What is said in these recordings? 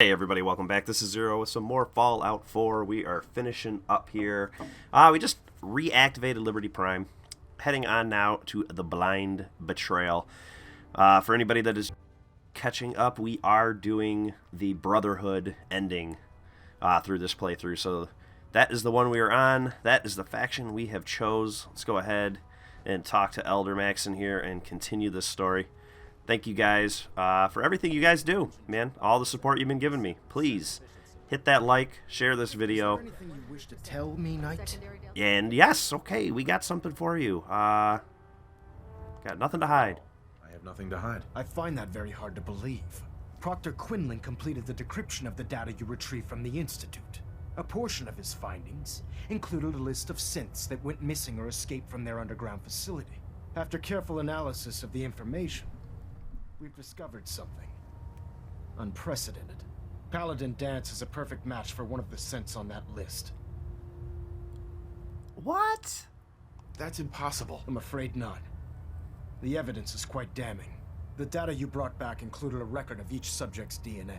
Hey everybody, welcome back. This is Zero with some more Fallout 4. We are finishing up here. We just reactivated Liberty Prime. Heading on now to the Blind Betrayal. For anybody that is catching up, we are doing the Brotherhood ending through this playthrough. So that is the one we are on. That is the faction we have chose. Let's go ahead and talk to Elder Maxon here and continue this story. Thank you guys for everything you guys do, man. All the support you've been giving me. Please hit that like, share this video. Is there anything you wish to tell me, Knight? And yes, okay, we got something for you. Got nothing to hide. I have nothing to hide. I find that very hard to believe. Proctor Quinlan completed the decryption of the data you retrieved from the Institute. A portion of his findings included a list of synths that went missing or escaped from their underground facility. After careful analysis of the information, we've discovered something unprecedented. Paladin Danse is a perfect match for one of the synths on that list. What? That's impossible. I'm afraid not. The evidence is quite damning. The data you brought back included a record of each subject's DNA.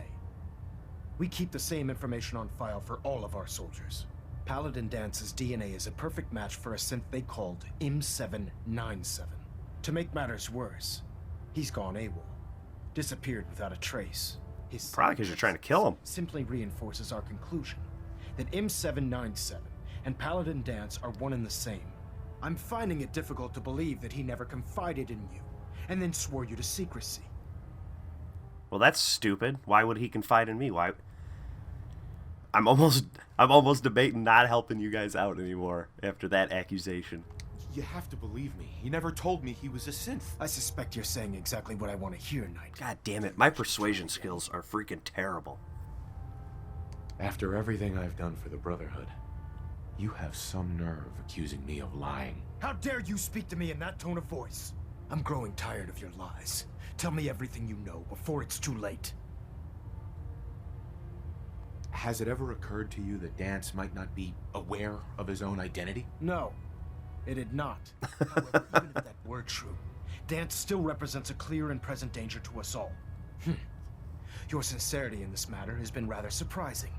We keep the same information on file for all of our soldiers. Paladin Danse's DNA is a perfect match for a synth they called M797. To make matters worse, he's gone AWOL. Disappeared without a trace. His Probably because you're trying to kill him. simply reinforces our conclusion that M797 and Paladin Danse are one and the same. I'm finding it difficult to believe that he never confided in you and then swore you to secrecy. Well, that's stupid. Why would he confide in me? Why? I'm almost debating not helping you guys out anymore after that accusation. You have to believe me. He never told me he was a synth. I suspect you're saying exactly what I want to hear, Knight. God damn it, my persuasion skills are freaking terrible. After everything I've done for the Brotherhood, you have some nerve accusing me of lying. How dare you speak to me in that tone of voice? I'm growing tired of your lies. Tell me everything you know before it's too late. Has it ever occurred to you that Danse might not be aware of his own identity? No, it had not. However, even if that were true, Danse still represents a clear and present danger to us all. Your sincerity in this matter has been rather surprising.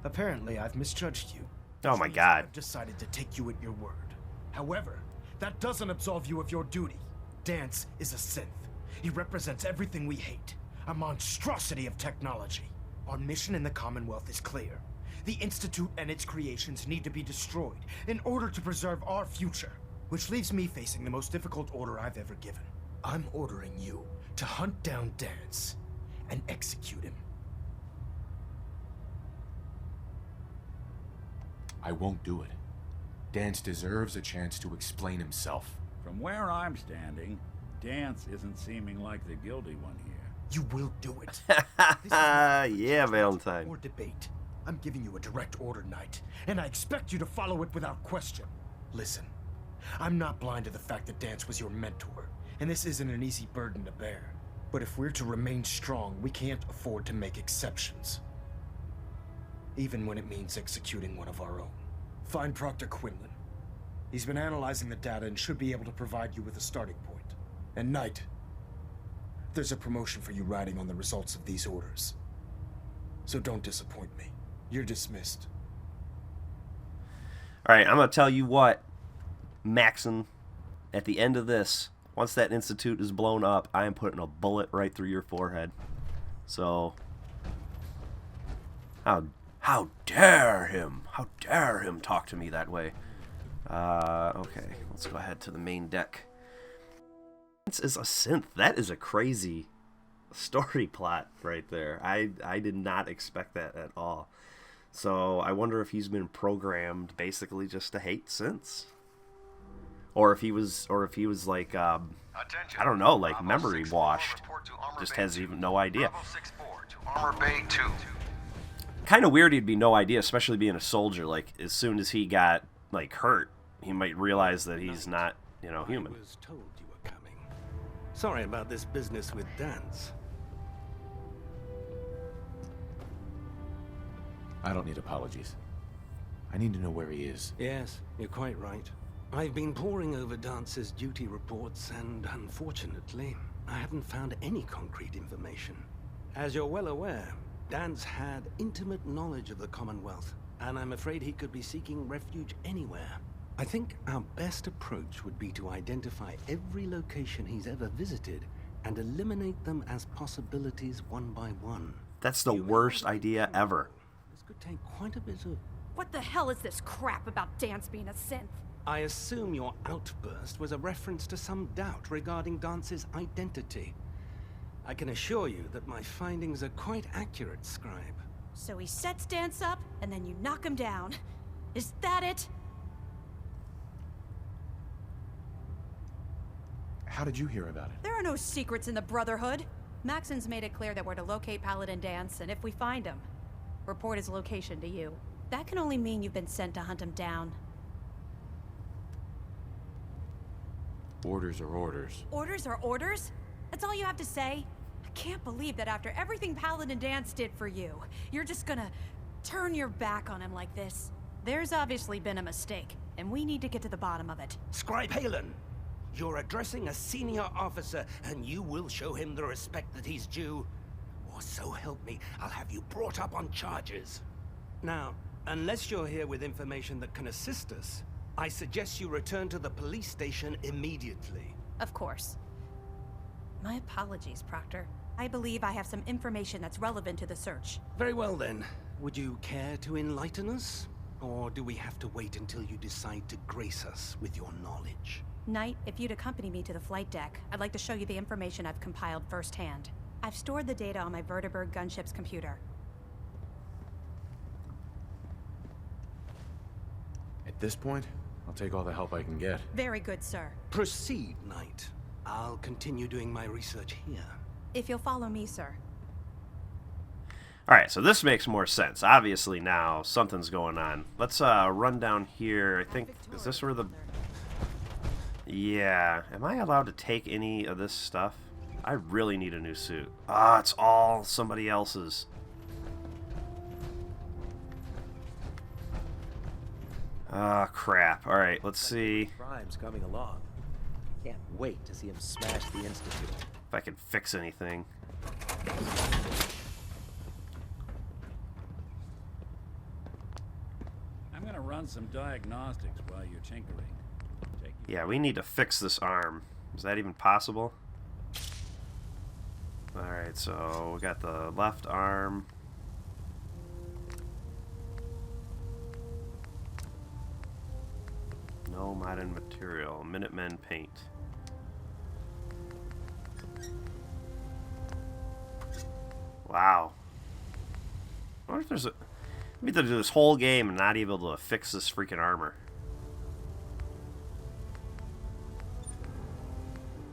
Apparently, I've misjudged you. Oh my Which means God. I've decided to take you at your word. However, that doesn't absolve you of your duty. Danse is a synth. He represents everything we hate. A monstrosity of technology. Our mission in the Commonwealth is clear. The Institute and its creations need to be destroyed in order to preserve our future. Which leaves me facing the most difficult order I've ever given. I'm ordering you to hunt down Danse and execute him. I won't do it. Danse deserves a chance to explain himself. From where I'm standing, Danse isn't seeming like the guilty one here. You will do it. This is Yeah, Valentine. or debate. I'm giving you a direct order, Knight, and I expect you to follow it without question. Listen, I'm not blind to the fact that Danse was your mentor, and this isn't an easy burden to bear. But if we're to remain strong, we can't afford to make exceptions. Even when it means executing one of our own. Find Proctor Quinlan. He's been analyzing the data and should be able to provide you with a starting point. And Knight, there's a promotion for you riding on the results of these orders. So don't disappoint me. You're dismissed. Alright, I'm going to tell you what, Maxon, at the end of this, once that institute is blown up, I am putting a bullet right through your forehead. So, how dare him? How dare him talk to me that way? Okay, let's go ahead to the main deck. This is a synth. That is a crazy story plot right there. I did not expect that at all. So I wonder if he's been programmed basically just to hate synths, or if he was like I don't know, like memory washed, just has even no idea. Kind of weird he'd be no idea, especially being a soldier. Like as soon as he got like hurt, he might realize that he's not, you know, human. I was told you were coming. Sorry about this business with Danse. I don't need apologies. I need to know where he is. Yes, you're quite right. I've been poring over Dance's duty reports, and unfortunately, I haven't found any concrete information. As you're well aware, Danse had intimate knowledge of the Commonwealth, and I'm afraid he could be seeking refuge anywhere. I think our best approach would be to identify every location he's ever visited and eliminate them as possibilities one by one. That's the worst idea ever. This could take quite a bit of... What the hell is this crap about Danse being a synth? I assume your outburst was a reference to some doubt regarding Dance's identity. I can assure you that my findings are quite accurate, Scribe. So he sets Danse up, and then you knock him down. Is that it? How did you hear about it? There are no secrets in the Brotherhood. Maxon's made it clear that we're to locate Paladin Danse, and if we find him, report his location to you. That can only mean you've been sent to hunt him down. Orders are orders. Orders are orders? That's all you have to say? I can't believe that after everything Paladin Danse did for you, you're just gonna turn your back on him like this. There's obviously been a mistake, and we need to get to the bottom of it. Scribe Halen, you're addressing a senior officer, and you will show him the respect that he's due. Or so help me, I'll have you brought up on charges. Now, unless you're here with information that can assist us, I suggest you return to the police station immediately. Of course. My apologies, Proctor. I believe I have some information that's relevant to the search. Very well then. Would you care to enlighten us? Or do we have to wait until you decide to grace us with your knowledge? Knight, if you'd accompany me to the flight deck, I'd like to show you the information I've compiled firsthand. I've stored the data on my Vertibird gunship's computer. At this point, I'll take all the help I can get. Very good, sir. Proceed, Knight. I'll continue doing my research here. If you'll follow me, sir. Alright, so this makes more sense. Obviously now, something's going on. Let's run down here. I think, is this where the... Yeah. Am I allowed to take any of this stuff? I really need a new suit. Ah, it's all somebody else's. Ah, crap. Alright, let's see Prime's coming along. Can't wait to see him smash the Institute. if I can fix anything. I'm gonna run some diagnostics while you're tinkering. Yeah, we need to fix this arm. Is that even possible? Alright, so we got the left arm. No modern material. Minutemen paint. Wow. I wonder if there's a... Maybe they'll do this whole game and not able to fix this freaking armor.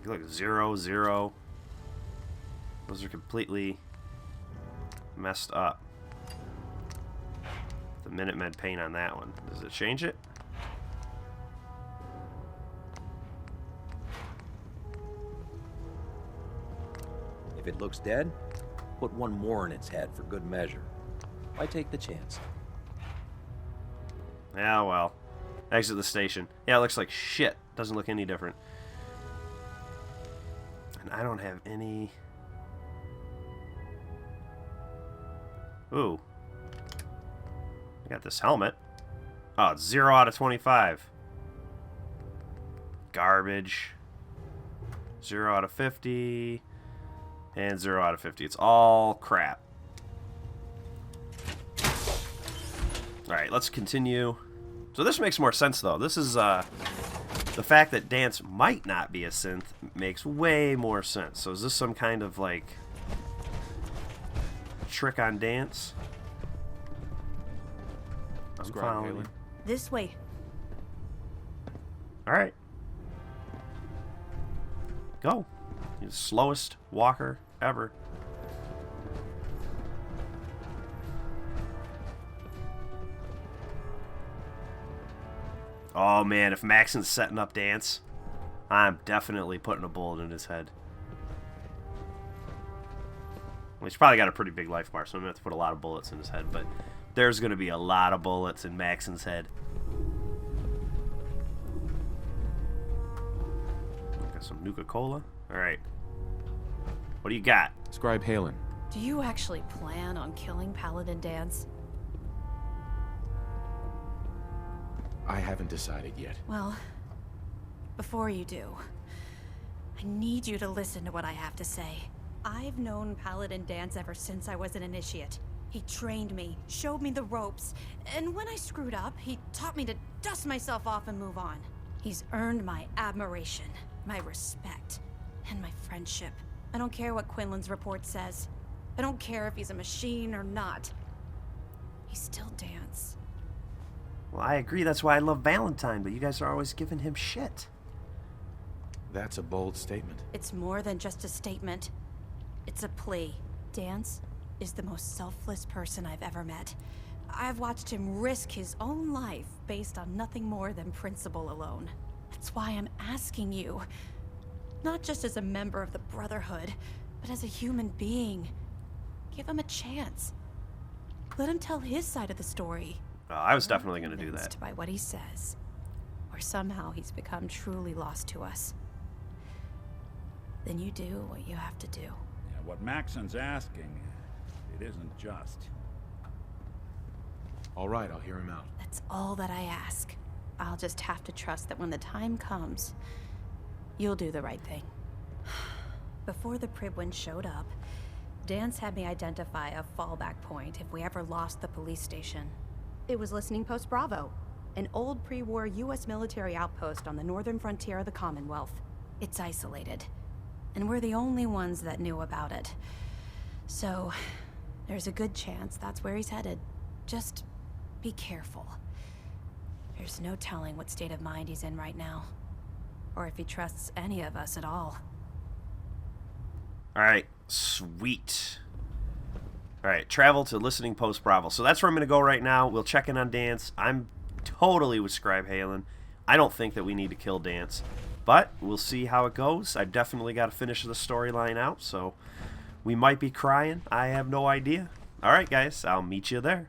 Look, 0, 0. Those are completely messed up. The Minutemen paint on that one. Does it change it? If it looks dead, put one more in its head for good measure. Why take the chance? Yeah, well. Exit the station. Yeah, it looks like shit. Doesn't look any different. And I don't have any... Ooh. I got this helmet. Oh, it's 0 out of 25. Garbage. 0 out of 50. And 0 out of 50. It's all crap. Alright, let's continue. So this makes more sense, though. This is, the fact that Danse might not be a synth makes way more sense. So is this some kind of, like, trick on Danse? I'm following you. This way. Alright. Go. You're the slowest walker ever. Oh man, if Maxon's setting up Danse, I'm definitely putting a bullet in his head. Well, he's probably got a pretty big life bar, so I'm going to have to put a lot of bullets in his head, but there's going to be a lot of bullets in Maxon's head. Got some Nuka-Cola. Alright. What do you got? Scribe Halen, Do you actually plan on killing Paladin Danse? I haven't decided yet. Well, before you do, I need you to listen to what I have to say. I've known Paladin Danse ever since I was an initiate. He trained me, showed me the ropes, and when I screwed up, he taught me to dust myself off and move on. He's earned my admiration, my respect, and my friendship. I don't care what Quinlan's report says. I don't care if he's a machine or not. He's still Danse. Well, I agree. That's why I love Valentine, but you guys are always giving him shit. That's a bold statement. It's more than just a statement. It's a plea. Danse is the most selfless person I've ever met. I've watched him risk his own life based on nothing more than principle alone. That's why I'm asking you. Not just as a member of the Brotherhood, but as a human being. Give him a chance. Let him tell his side of the story. I was definitely going to do that. Convinced by what he says. Or somehow he's become truly lost to us. Then you do what you have to do. Yeah, what Maxon's asking, it isn't just. All right, I'll hear him out. That's all that I ask. I'll just have to trust that when the time comes, you'll do the right thing. Before the Pribwin showed up, Danse had me identify a fallback point if we ever lost the police station. It was Listening Post Bravo, an old pre-war US military outpost on the northern frontier of the Commonwealth. It's isolated, and we're the only ones that knew about it. So, there's a good chance that's where he's headed. Just be careful. There's no telling what state of mind he's in right now, or if he trusts any of us at all. Alright, sweet. Alright, travel to Listening Post Bravo. So that's where I'm going to go right now. We'll check in on Danse. I'm totally with Scribe Halen. I don't think that we need to kill Danse, but we'll see how it goes. I've definitely got to finish the storyline out, so we might be crying. I have no idea. Alright, guys, I'll meet you there.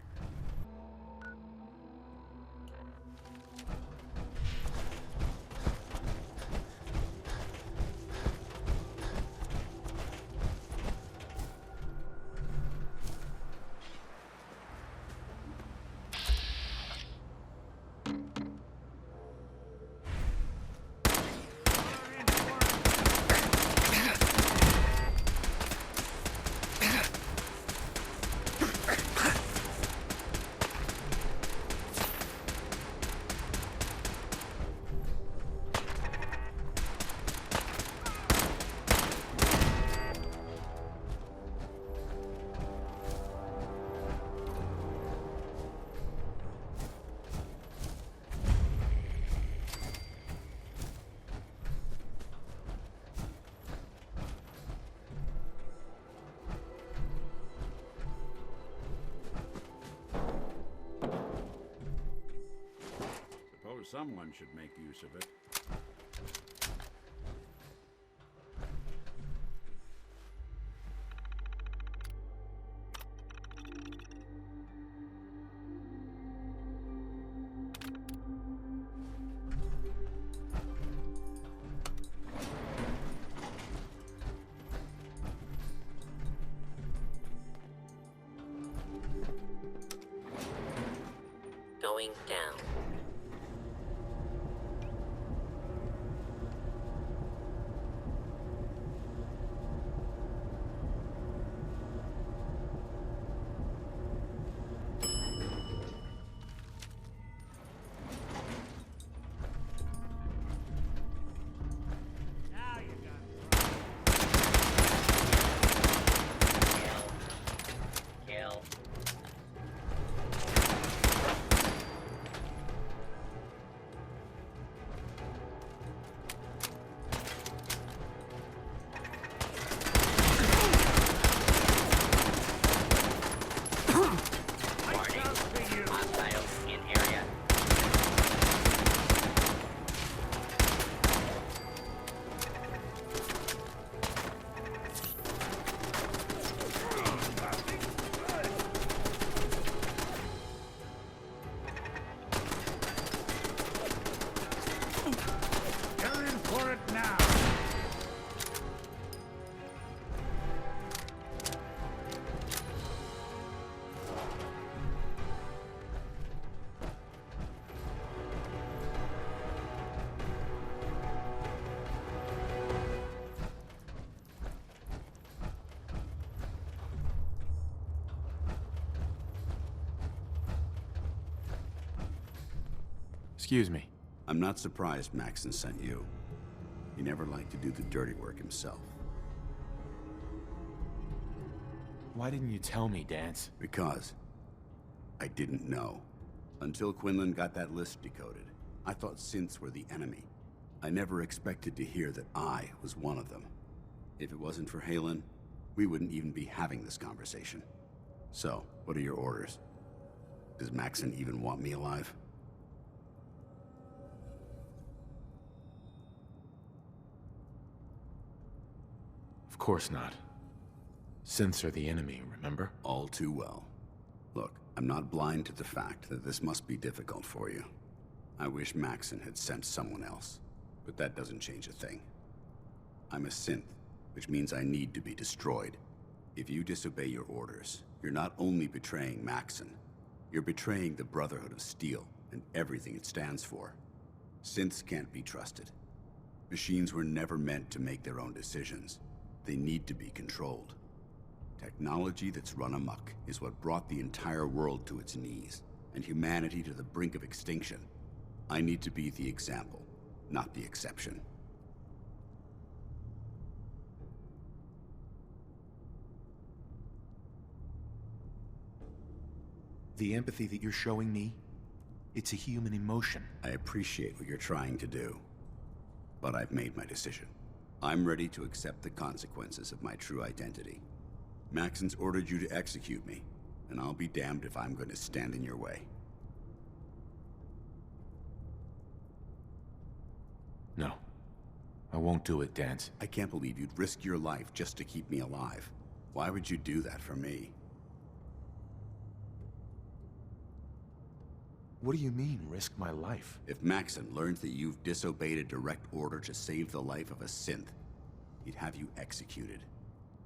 Someone should make use of it. Going down. Excuse me. I'm not surprised Maxon sent you. He never liked to do the dirty work himself. Why didn't you tell me, Danse? Because I didn't know. Until Quinlan got that list decoded, I thought synths were the enemy. I never expected to hear that I was one of them. If it wasn't for Halen, we wouldn't even be having this conversation. So, what are your orders? Does Maxon even want me alive? Of course not. Synths are the enemy, remember? All too well. Look, I'm not blind to the fact that this must be difficult for you. I wish Maxon had sent someone else, but that doesn't change a thing. I'm a synth, which means I need to be destroyed. If you disobey your orders, you're not only betraying Maxon, you're betraying the Brotherhood of Steel and everything it stands for. Synths can't be trusted. Machines were never meant to make their own decisions. They need to be controlled. Technology that's run amok is what brought the entire world to its knees, and humanity to the brink of extinction. I need to be the example, not the exception. The empathy that you're showing me, it's a human emotion. I appreciate what you're trying to do, but I've made my decision. I'm ready to accept the consequences of my true identity. Maxon's ordered you to execute me, and I'll be damned if I'm going to stand in your way. No. I won't do it, Danse. I can't believe you'd risk your life just to keep me alive. Why would you do that for me? What do you mean, risk my life? If Maxon learns that you've disobeyed a direct order to save the life of a synth, he'd have you executed.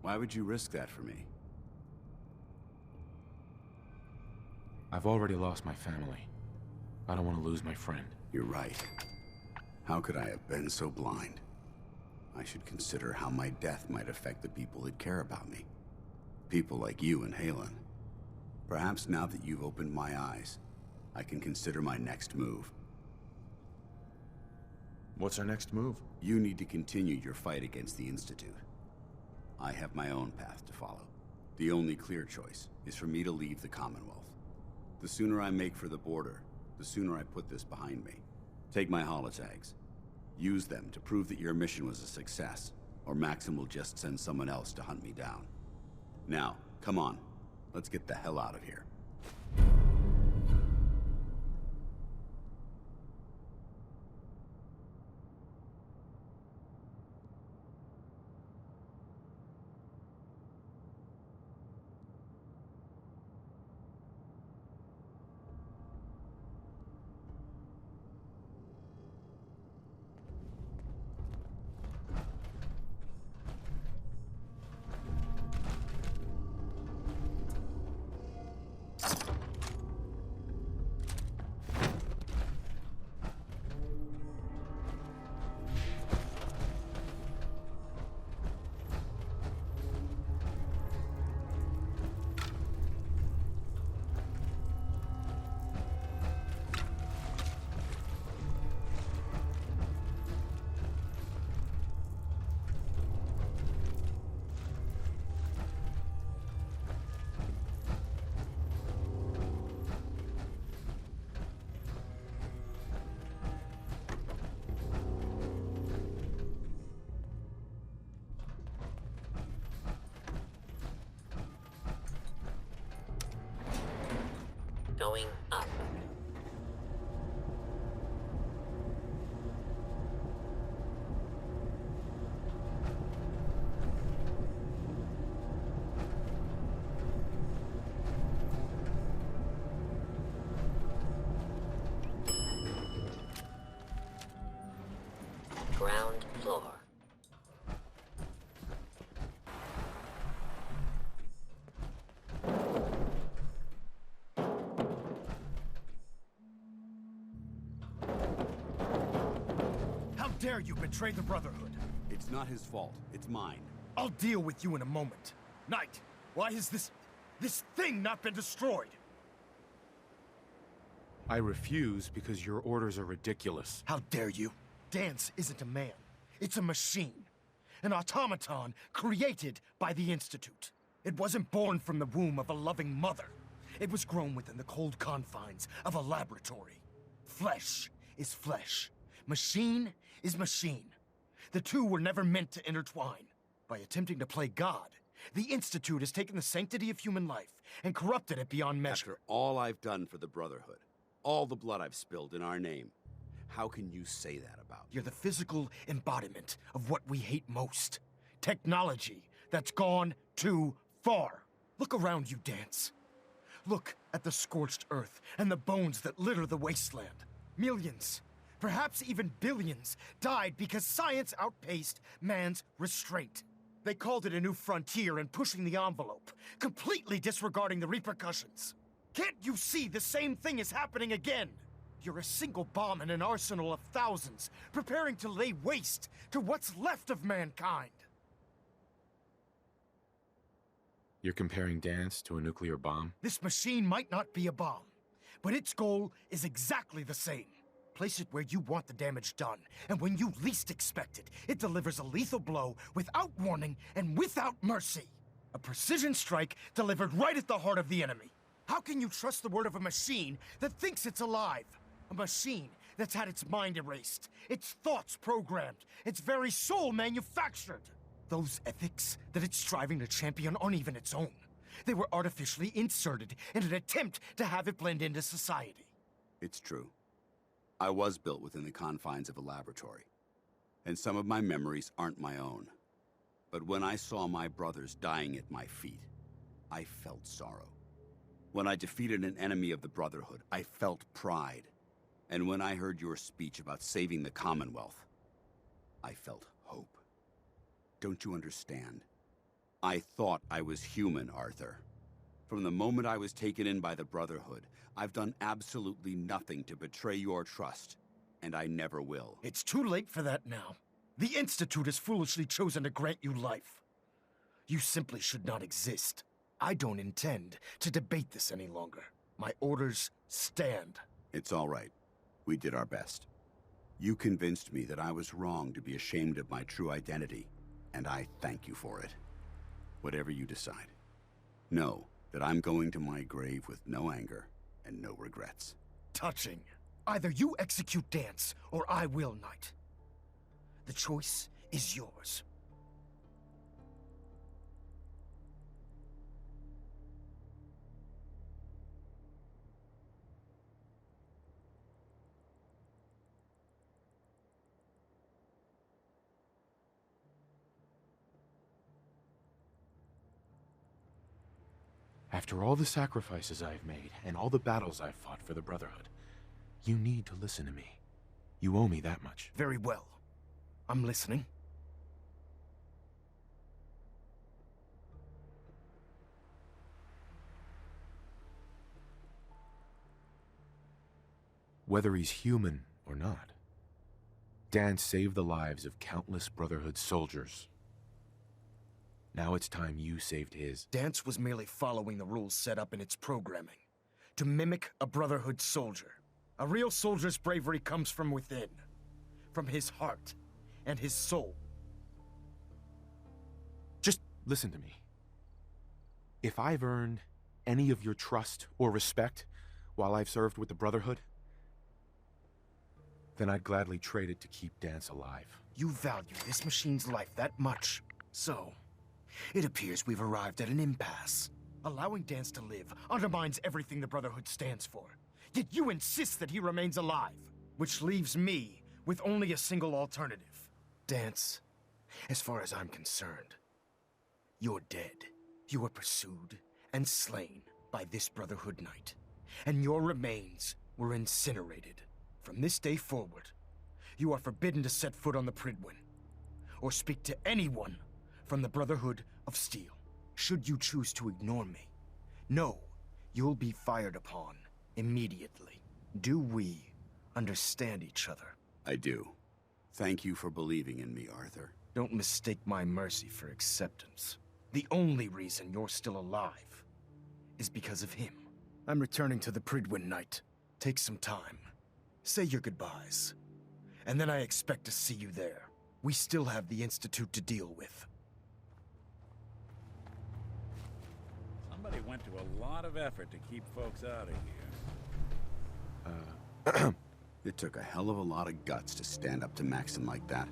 Why would you risk that for me? I've already lost my family. I don't want to lose my friend. You're right. How could I have been so blind? I should consider how my death might affect the people that care about me. People like you and Halen. Perhaps now that you've opened my eyes, I can consider my next move. What's our next move? You need to continue your fight against the Institute. I have my own path to follow. The only clear choice is for me to leave the Commonwealth. The sooner I make for the border, the sooner I put this behind me. Take my holotags. Use them to prove that your mission was a success, or Maxim will just send someone else to hunt me down. Now, come on. Let's get the hell out of here. Going up. Ground floor. How dare you betray the Brotherhood? It's not his fault. It's mine. I'll deal with you in a moment. Knight, why has this thing not been destroyed? I refuse because your orders are ridiculous. How dare you? Danse isn't a man. It's a machine. An automaton created by the Institute. It wasn't born from the womb of a loving mother. It was grown within the cold confines of a laboratory. Flesh is flesh. Machine is machine. The two were never meant to intertwine. By attempting to play God, the Institute has taken the sanctity of human life and corrupted it beyond measure. After all I've done for the Brotherhood, all the blood I've spilled in our name, how can you say that about me? You're the physical embodiment of what we hate most. Technology that's gone too far. Look around you, Danse. Look at the scorched earth and the bones that litter the wasteland. Millions, perhaps even billions, died because science outpaced man's restraint. They called it a new frontier and pushing the envelope, completely disregarding the repercussions. Can't you see the same thing is happening again? You're a single bomb in an arsenal of thousands, preparing to lay waste to what's left of mankind. You're comparing Danse to a nuclear bomb? This machine might not be a bomb, but its goal is exactly the same. Place it where you want the damage done, and when you least expect it, it delivers a lethal blow without warning and without mercy. A precision strike delivered right at the heart of the enemy. How can you trust the word of a machine that thinks it's alive? A machine that's had its mind erased, its thoughts programmed, its very soul manufactured. Those ethics that it's striving to champion aren't even its own. They were artificially inserted in an attempt to have it blend into society. It's true. I was built within the confines of a laboratory, and some of my memories aren't my own. But when I saw my brothers dying at my feet, I felt sorrow. When I defeated an enemy of the Brotherhood, I felt pride. And when I heard your speech about saving the Commonwealth, I felt hope. Don't you understand? I thought I was human, Arthur. From the moment I was taken in by the Brotherhood, I've done absolutely nothing to betray your trust, and I never will. It's too late for that now. The Institute has foolishly chosen to grant you life. You simply should not exist. I don't intend to debate this any longer. My orders stand. It's all right. We did our best. You convinced me that I was wrong to be ashamed of my true identity, and I thank you for it. Whatever you decide. Know that I'm going to my grave with no anger and no regrets. Touching. Either you execute Danse, or I will, Knight. The choice is yours. After all the sacrifices I've made, and all the battles I've fought for the Brotherhood, you need to listen to me. You owe me that much. Very well. I'm listening. Whether he's human or not, Danse saved the lives of countless Brotherhood soldiers. Now it's time you saved his. Danse was merely following the rules set up in its programming, to mimic a Brotherhood soldier. A real soldier's bravery comes from within, from his heart and his soul. Just listen to me. If I've earned any of your trust or respect while I've served with the Brotherhood, then I'd gladly trade it to keep Danse alive. You value this machine's life that much, so it appears we've arrived at an impasse. Allowing Danse to live undermines everything the Brotherhood stands for. Yet you insist that he remains alive, which leaves me with only a single alternative. Danse, as far as I'm concerned, you're dead. You were pursued and slain by this Brotherhood Knight, and your remains were incinerated. From this day forward, you are forbidden to set foot on the Prydwen, or speak to anyone from the Brotherhood of Steel. Should you choose to ignore me, know you'll be fired upon immediately. Do we understand each other? I do. Thank you for believing in me, Arthur. Don't mistake my mercy for acceptance. The only reason you're still alive is because of him. I'm returning to the Prydwen Knight. Take some time. Say your goodbyes. And then I expect to see you there. We still have the Institute to deal with. Somebody went to a lot of effort to keep folks out of here. It took a hell of a lot of guts to stand up to Maxon like that.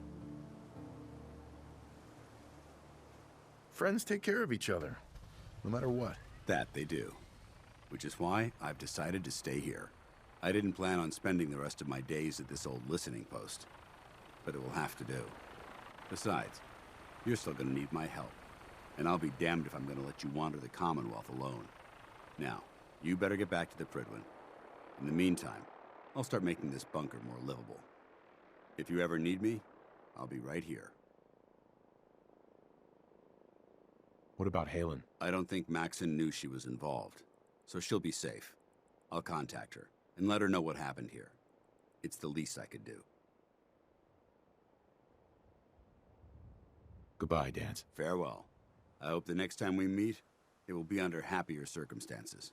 Friends take care of each other, no matter what. That they do. Which is why I've decided to stay here. I didn't plan on spending the rest of my days at this old listening post, but it will have to do. Besides, you're still gonna need my help, and I'll be damned if I'm gonna let you wander the Commonwealth alone. Now, you better get back to the Prydwen. In the meantime, I'll start making this bunker more livable. If you ever need me, I'll be right here. What about Halen? I don't think Maxon knew she was involved, so she'll be safe. I'll contact her and let her know what happened here. It's the least I could do. Goodbye, Danse. Farewell. I hope the next time we meet, it will be under happier circumstances.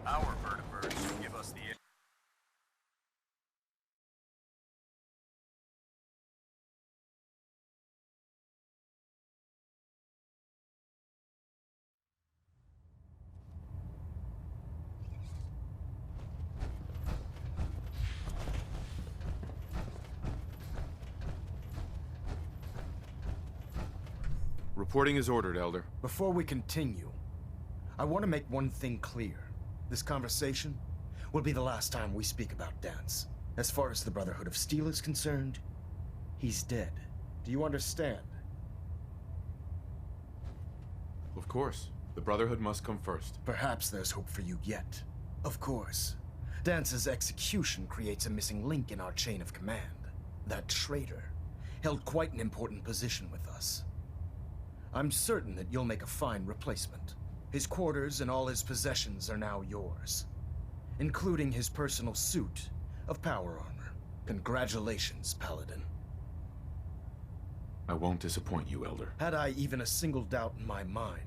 Our vertibirds give us the... Reporting is ordered, Elder. Before we continue, I want to make one thing clear. This conversation will be the last time we speak about Danse. As far as the Brotherhood of Steel is concerned, he's dead. Do you understand? Of course. The Brotherhood must come first. Perhaps there's hope for you yet. Of course. Dance's execution creates a missing link in our chain of command. That traitor held quite an important position with us. I'm certain that you'll make a fine replacement. His quarters and all his possessions are now yours, including his personal suit of power armor. Congratulations, Paladin. I won't disappoint you, Elder. Had I even a single doubt in my mind,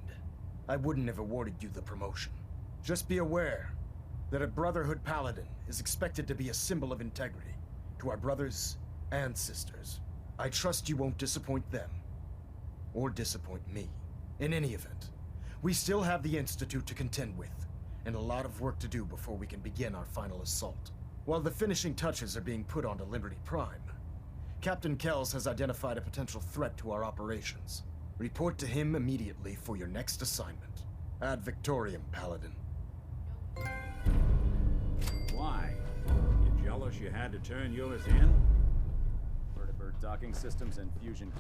I wouldn't have awarded you the promotion. Just be aware that a Brotherhood Paladin is expected to be a symbol of integrity to our brothers and sisters. I trust you won't disappoint them, or disappoint me. In any event, we still have the Institute to contend with, and a lot of work to do before we can begin our final assault. While the finishing touches are being put onto Liberty Prime, Captain Kells has identified a potential threat to our operations. Report to him immediately for your next assignment. Ad Victoriam, Paladin. Why? You jealous you had to turn yours in? Vertibird docking systems and fusion